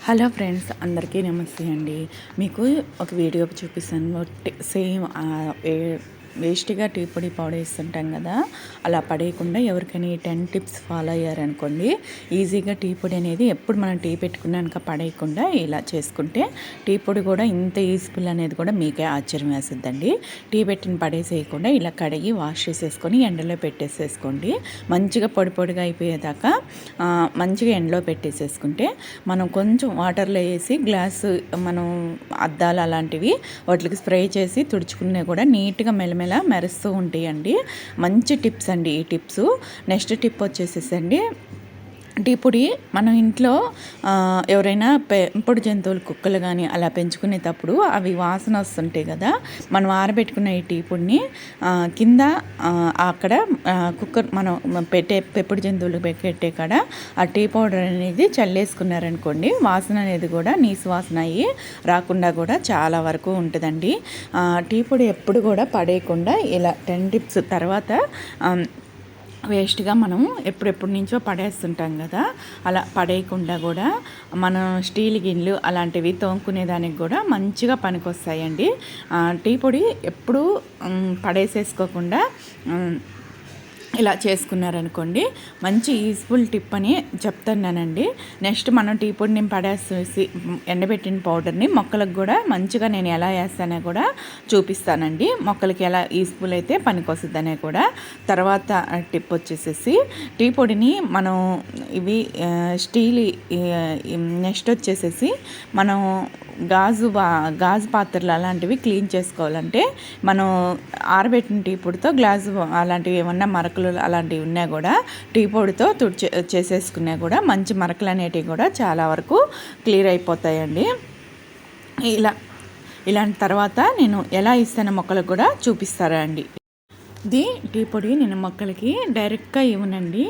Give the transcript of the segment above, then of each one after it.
Hello friends, అందరికీ నమస్తే అండి. మీకు ఒక వీడియో చూపిస్తాను. సేమ్ వేస్ట్గా టీ పొడి పడేస్తుంటాం కదా, అలా పడేయకుండా ఎవరికైనా ఈ 10 టిప్స్ ఫాలో అయ్యారనుకోండి, ఈజీగా టీ పొడి అనేది ఎప్పుడు మనం టీ పెట్టుకున్నాక పడేయకుండా ఇలా చేసుకుంటే టీ పొడి కూడా ఇంత యూస్ఫుల్ అనేది కూడా మీకే ఆశ్చర్యం వేస్తుందండి. టీ పెట్టిన పడేసేయకుండా ఇలా కడిగి వాష్ చేసేసుకొని ఎండలో పెట్టేసేసుకోండి. మంచిగా పొడి పొడిగా అయిపోయేదాకా మంచిగా ఎండలో పెట్టేసేసుకుంటే మనం కొంచెం వాటర్లో వేసి గ్లాసు మనం అద్దాలు అలాంటివి వాటికి స్ప్రే చేసి తుడుచుకునే కూడా నీట్గా మెల్లమెల్ల మెరుస్తూ ఉంటాయండి. మంచి టిప్స్ అండి ఈ టిప్స్. నెక్స్ట్ టిప్ వచ్చేసేసండి, టీ పొడి మనం ఇంట్లో ఎవరైనా పెంపుడు జంతువులు కుక్కలు కానీ అలా పెంచుకునేటప్పుడు అవి వాసన వస్తుంటాయి కదా, మనం ఆరబెట్టుకున్న ఈ టీ పొడిని కింద అక్కడ కుక్కర్ మనం పెంపుడు జంతువులు పెట్టే కాడ ఆ టీ పౌడర్ అనేది చల్లేసుకున్నారనుకోండి, వాసన అనేది కూడా నీసు వాసన అయ్యి రాకుండా కూడా చాలా వరకు ఉంటుందండి. టీ పొడి ఎప్పుడు కూడా పడేయకుండా ఇలా 10 టిప్స్ తర్వాత వేస్ట్గా మనం ఎప్పుడెప్పటి నుంచో పడేస్తుంటాం కదా, అలా పడేయకుండా కూడా మనం స్టీల్ గిన్నెలు అలాంటివి తోముకునేదానికి కూడా మంచిగా పనికొస్తాయండి. టీ పొడి ఎప్పుడు పడేసేసుకోకుండా ఇలా చేసుకున్నారనుకోండి, మంచి యూస్ఫుల్ టిప్ అని చెప్తున్నానండి. నెక్స్ట్ మనం టీ పొడిని పడేసి ఎండబెట్టిన పౌడర్ని మొక్కలకు కూడా మంచిగా నేను ఎలా వేస్తానో కూడా చూపిస్తానండి. మొక్కలకి ఎలా యూస్ఫుల్ అయితే పనికొస్తుందనే కూడా. తర్వాత టిప్ వచ్చేసేసి, టీ పొడిని మనం ఇవి స్టీల్, నెక్స్ట్ వచ్చేసేసి మనం గాజు పాత్రలు అలాంటివి క్లీన్ చేసుకోవాలంటే మనం ఆరబెట్టిన టీ పొడితో గ్లాసు అలాంటివి ఏమన్నా మరకలు అలాంటివి ఉన్నా కూడా టీ పొడితో చేసేసుకున్నా కూడా మంచి మరకలు అనేటివి కూడా చాలా వరకు క్లియర్ అయిపోతాయండి. ఇలాంటి తర్వాత నేను ఎలా ఇస్తానో మొక్కలకు కూడా చూపిస్తారా అండి. ఇది టీ పొడి నేను మొక్కలకి డైరెక్ట్గా ఇవ్వనండి.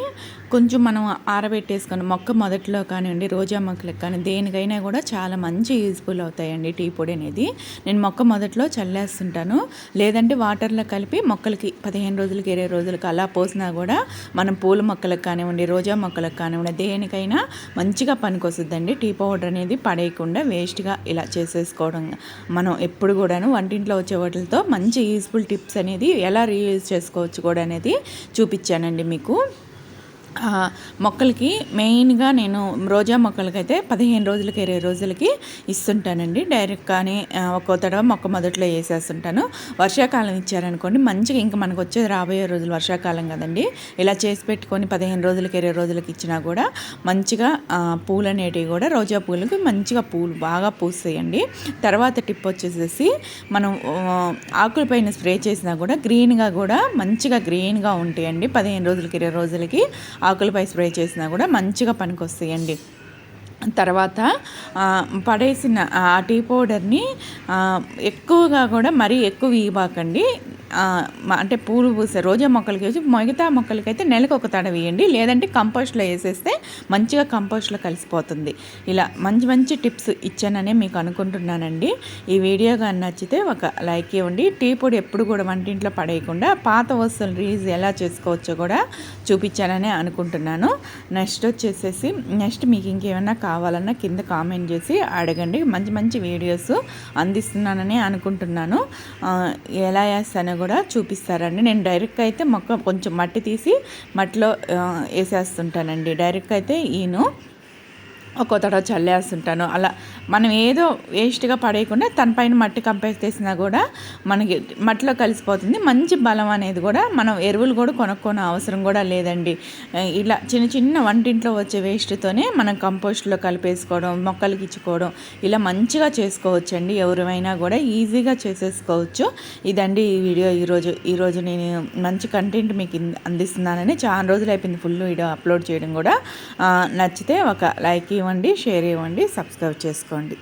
కొంచెం మనం ఆరబెట్టేసుకొని మొక్క మొదట్లో కానివ్వండి, రోజా మొక్కలకు కానీ దేనికైనా కూడా చాలా మంచి యూజ్ఫుల్ అవుతాయండి టీ పొడి అనేది. నేను మొక్క మొదట్లో చల్లేస్తుంటాను, లేదంటే వాటర్లో కలిపి మొక్కలకి 15 రోజులకి 20 రోజులకి అలా పోసినా కూడా మనం పూల మొక్కలకు కానివ్వండి, రోజా మొక్కలకు కానివ్వండి, దేనికైనా మంచిగా పనికొస్తుందండి. టీ పౌడర్ అనేది పడేయకుండా వేస్ట్గా ఇలా చేసేసుకోవడం. మనం ఎప్పుడు కూడాను వంటింట్లో వచ్చే వాటితో మంచి యూజ్ఫుల్ టిప్స్ అనేది ఎలా రీయూజ్ చేసుకోవచ్చు కూడా అనేది చూపించానండి మీకు. మొక్కలకి మెయిన్గా నేను రోజా మొక్కలకైతే 15 రోజులకి 20 రోజులకి ఇస్తుంటానండి. డైరెక్ట్గానే ఒక్కో తడవ మొక్క మొదట్లో వేసేస్తుంటాను. వర్షాకాలం ఇచ్చారనుకోండి, మంచిగా ఇంకా మనకు వచ్చేది రాబోయే రోజులు వర్షాకాలం కదండి, ఇలా చేసి పెట్టుకొని 15 రోజులకి 20 రోజులకి ఇచ్చినా కూడా మంచిగా పూలు అనేటివి కూడా రోజా పూలకి మంచిగా పూలు బాగా పూస్తాయండి. తర్వాత టిప్ వచ్చేసేసి, మనం ఆకులపైన స్ప్రే చేసినా కూడా గ్రీన్గా కూడా మంచిగా గ్రీన్గా ఉంటాయండి. 15 రోజులకి 20 రోజులకి ఆకులపై స్ప్రే చేసినా కూడా మంచిగా పనికొస్తాయండి. తర్వాత పడేసిన ఆ టీ పౌడర్ని ఎక్కువగా కూడా మరీ ఎక్కువ ఇవ్వకండి. అంటే పూలు పూసే రోజా మొక్కలకి వేసి మిగతా మొక్కలకైతే నెలకు ఒక తడ వేయండి, లేదంటే కంపోస్ట్లో వేసేస్తే మంచిగా కంపోస్ట్లో కలిసిపోతుంది. ఇలా మంచి మంచి టిప్స్ ఇచ్చాననే మీకు అనుకుంటున్నానండి. ఈ వీడియో కానీ నచ్చితే ఒక లైక్ ఇవ్వండి. టీ పొడి ఎప్పుడు కూడా వంటింట్లో పడేయకుండా పాత వస్తువులు రీయూజ్ ఎలా చేసుకోవచ్చో కూడా చూపించాననే అనుకుంటున్నాను. నెక్స్ట్ మీకు ఇంకేమైనా కావాలన్నా కింద కామెంట్ చేసి అడగండి. మంచి మంచి వీడియోస్ అందిస్తున్నానని అనుకుంటున్నాను. ఎలా వేస్తానో కూడా చూపిస్తారండి. నేను డైరెక్ట్గా అయితే మొక్క కొంచెం మట్టి తీసి మట్టిలో వేసేస్తుంటానండి. డైరెక్ట్గా అయితే ఒక్కో తడవ చల్లేస్తుంటాను. అలా మనం ఏదో వేస్ట్గా పడేయకుండా తన పైన మట్టి కంపేసేసినా కూడా మనకి మట్టిలో కలిసిపోతుంది. మంచి బలం అనేది కూడా మనం ఎరువులు కూడా కొనుక్కోని అవసరం కూడా లేదండి. ఇలా చిన్న చిన్న వంటింట్లో వచ్చే వేస్ట్తోనే మనం కంపోస్ట్లో కలిపేసుకోవడం, మొక్కలకి ఇచ్చుకోవడం ఇలా మంచిగా చేసుకోవచ్చండి. ఎవరైనా కూడా ఈజీగా చేసేసుకోవచ్చు. ఇదండి ఈ వీడియో. ఈరోజు నేను మంచి కంటెంట్ మీకు అందిస్తున్నానని. చాలా రోజులు అయిపోయింది ఫుల్ వీడియో అప్లోడ్ చేయడం కూడా. నచ్చితే ఒక లైక్ ఇవ్వండి, షేర్ ఇవ్వండి, సబ్స్క్రైబ్ చేసుకోండి.